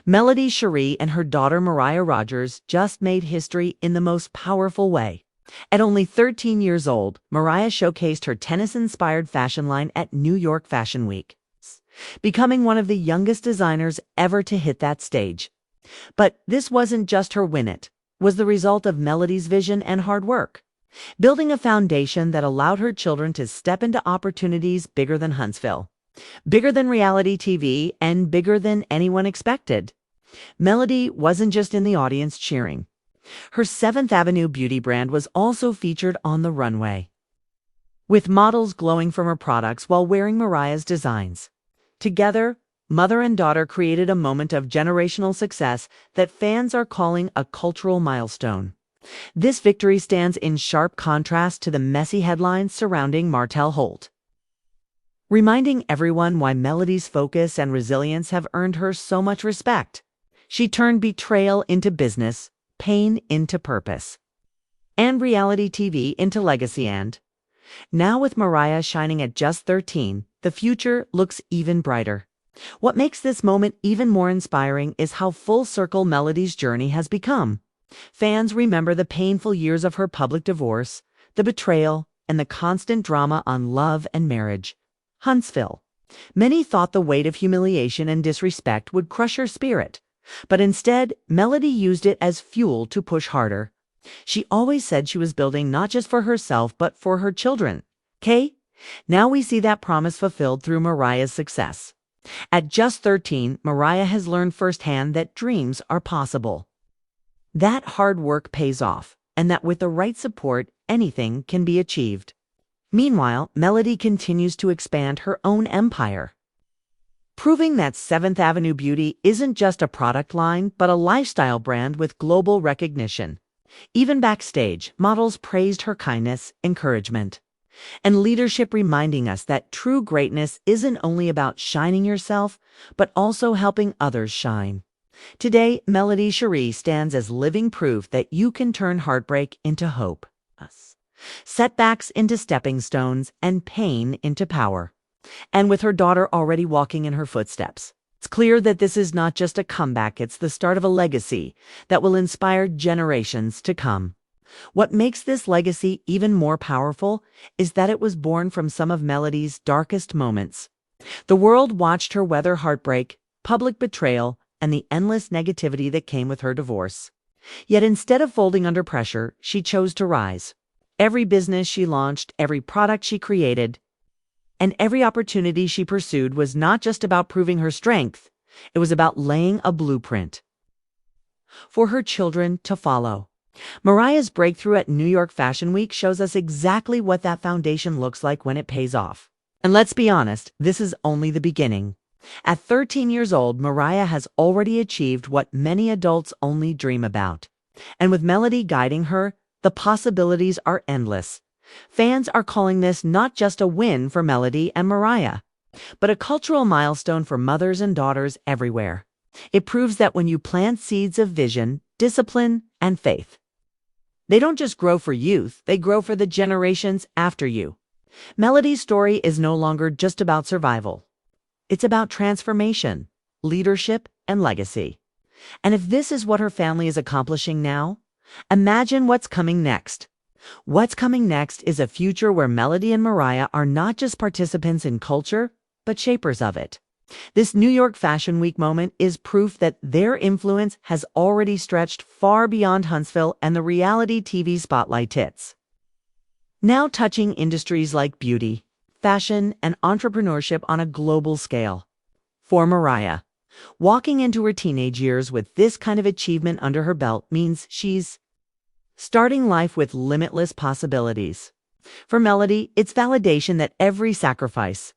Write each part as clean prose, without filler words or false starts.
MelodyShari and her daughter Mariah Rogers just made history in the most powerful way. At only 13 years old, Mariah showcased her tennis-inspired fashion line at New York Fashion Week, becoming one of the youngest designers ever to hit that stage. But this wasn't just her win, it was the result of Melody's vision and hard work, building a foundation that allowed her children to step into opportunities bigger than Huntsville, bigger than reality TV, and bigger than anyone expected. Melody wasn't just in the audience cheering. Her 7th Avenue beauty brand was also featured on the runway, with models glowing from her products while wearing Mariah's designs. Together, mother and daughter created a moment of generational success that fans are calling a cultural milestone. This victory stands in sharp contrast to the messy headlines surrounding Martell Holt, reminding everyone why Melody's focus and resilience have earned her so much respect. She turned betrayal into business, pain into purpose, and reality TV into legacy. And now, with Mariah shining at just 13, the future looks even brighter. What makes this moment even more inspiring is how full circle Melody's journey has become. Fans remember the painful years of her public divorce, the betrayal, and the constant drama on Love and Marriage, Huntsville. Many thought the weight of humiliation and disrespect would crush her spirit, but instead, Melody used it as fuel to push harder. She always said she was building not just for herself, but for her children. Now we see that promise fulfilled through Mariah's success. At just 13, Mariah has learned firsthand that dreams are possible, that hard work pays off, and that with the right support, anything can be achieved. Meanwhile, Melody continues to expand her own empire, proving that 7th Avenue Beauty isn't just a product line, but a lifestyle brand with global recognition. Even backstage, models praised her kindness, encouragement, and leadership, reminding us that true greatness isn't only about shining yourself, but also helping others shine. Today, MelodyShari stands as living proof that you can turn heartbreak into hope, setbacks into stepping stones, and pain into power. And with her daughter already walking in her footsteps, it's clear that this is not just a comeback, it's the start of a legacy that will inspire generations to come. What makes this legacy even more powerful is that it was born from some of Melody's darkest moments. The world watched her weather heartbreak, public betrayal, and the endless negativity that came with her divorce. Yet instead of folding under pressure, she chose to rise. Every business she launched, every product she created, and every opportunity she pursued was not just about proving her strength, it was about laying a blueprint for her children to follow. Mariah's breakthrough at New York Fashion Week shows us exactly what that foundation looks like when it pays off. And let's be honest, this is only the beginning. At 13 years old, Mariah has already achieved what many adults only dream about. And with Melody guiding her, the possibilities are endless. Fans are calling this not just a win for Melody and Mariah, but a cultural milestone for mothers and daughters everywhere. It proves that when you plant seeds of vision, discipline, and faith, they don't just grow for youth, they grow for the generations after you. Melody's story is no longer just about survival. It's about transformation, leadership, and legacy. And if this is what her family is accomplishing now, imagine what's coming next. What's coming next is a future where Melody and Mariah are not just participants in culture, but shapers of it. This New York Fashion Week moment is proof that their influence has already stretched far beyond Huntsville and the reality TV spotlight hits, now touching industries like beauty, fashion, and entrepreneurship on a global scale. For Mariah, walking into her teenage years with this kind of achievement under her belt means she's starting life with limitless possibilities. For Melody, it's validation that every sacrifice,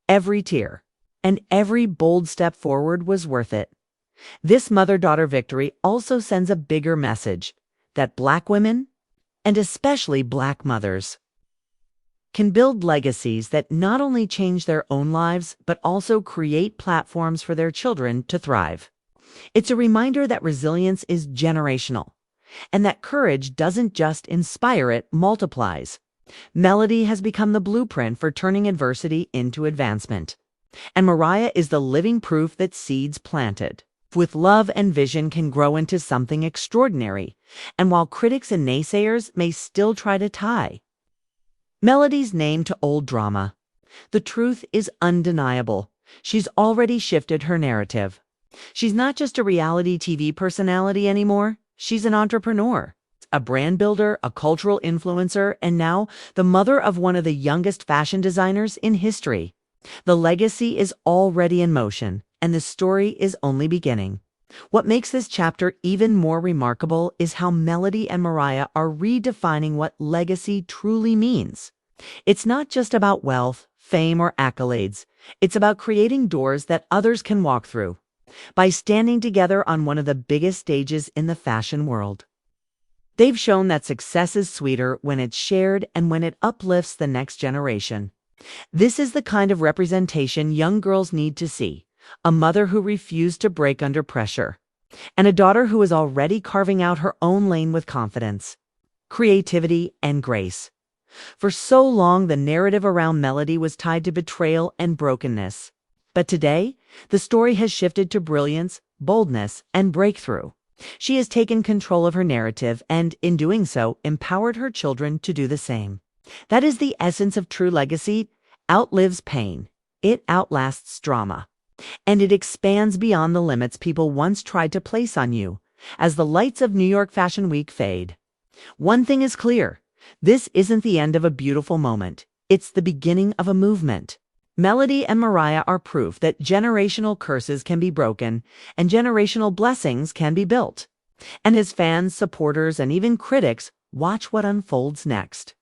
every tear, and every bold step forward was worth it. This mother-daughter victory also sends a bigger message that Black women, and especially Black mothers, can build legacies that not only change their own lives, but also create platforms for their children to thrive. It's a reminder that resilience is generational, and that courage doesn't just inspire, it multiplies. Melody has become the blueprint for turning adversity into advancement. And Mariah is the living proof that seeds planted, with love and vision can grow into something extraordinary, and while critics and naysayers may still try to tie Melody's name to old drama, the truth is undeniable. She's already shifted her narrative. She's not just a reality TV personality anymore. She's an entrepreneur, a brand builder, a cultural influencer, and now the mother of one of the youngest fashion designers in history. The legacy is already in motion, and the story is only beginning. What makes this chapter even more remarkable is how Melody and Mariah are redefining what legacy truly means. It's not just about wealth, fame, or accolades. It's about creating doors that others can walk through by standing together on one of the biggest stages in the fashion world. They've shown that success is sweeter when it's shared and when it uplifts the next generation. This is the kind of representation young girls need to see: a mother who refused to break under pressure, and a daughter who is already carving out her own lane with confidence, creativity, and grace. For so long, the narrative around Melody was tied to betrayal and brokenness. But today, the story has shifted to brilliance, boldness, and breakthrough. She has taken control of her narrative and, in doing so, empowered her children to do the same. That is the essence of true legacy: outlives pain. It outlasts drama. And it expands beyond the limits people once tried to place on you. As the lights of New York Fashion Week fade, one thing is clear: this isn't the end of a beautiful moment. It's the beginning of a movement. Melody and Mariah are proof that generational curses can be broken and generational blessings can be built. And as fans, supporters, and even critics watch what unfolds next,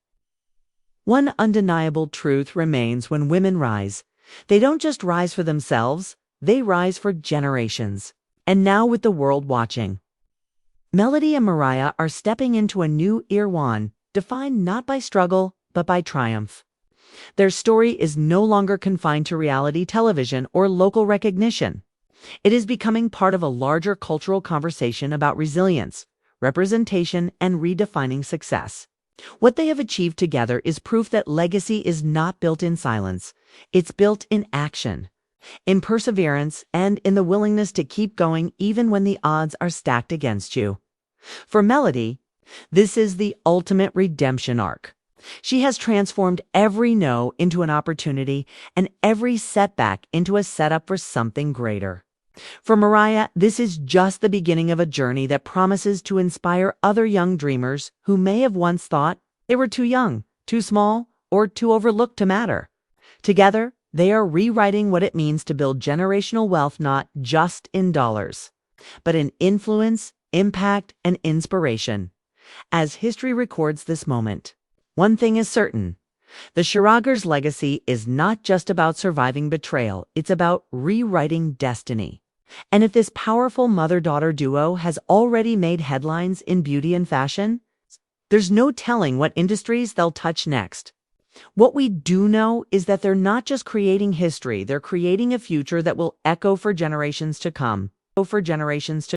one undeniable truth remains: when women rise, they don't just rise for themselves, they rise for generations. And now, with the world watching, Melody and Mariah are stepping into a new era, defined not by struggle, but by triumph. Their story is no longer confined to reality television or local recognition. It is becoming part of a larger cultural conversation about resilience, representation, and redefining success. What they have achieved together is proof that legacy is not built in silence. It's built in action, in perseverance, and in the willingness to keep going even when the odds are stacked against you. For Melody, this is the ultimate redemption arc. She has transformed every no into an opportunity and every setback into a setup for something greater. For Mariah, this is just the beginning of a journey that promises to inspire other young dreamers who may have once thought they were too young, too small, or too overlooked to matter. Together, they are rewriting what it means to build generational wealth, not just in dollars, but in influence, impact, and inspiration. As history records this moment, one thing is certain: the Sharagers' legacy is not just about surviving betrayal, it's about rewriting destiny. And if this powerful mother-daughter duo has already made headlines in beauty and fashion, there's no telling what industries they'll touch next. What we do know is that they're not just creating history, they're creating a future that will echo for generations to come.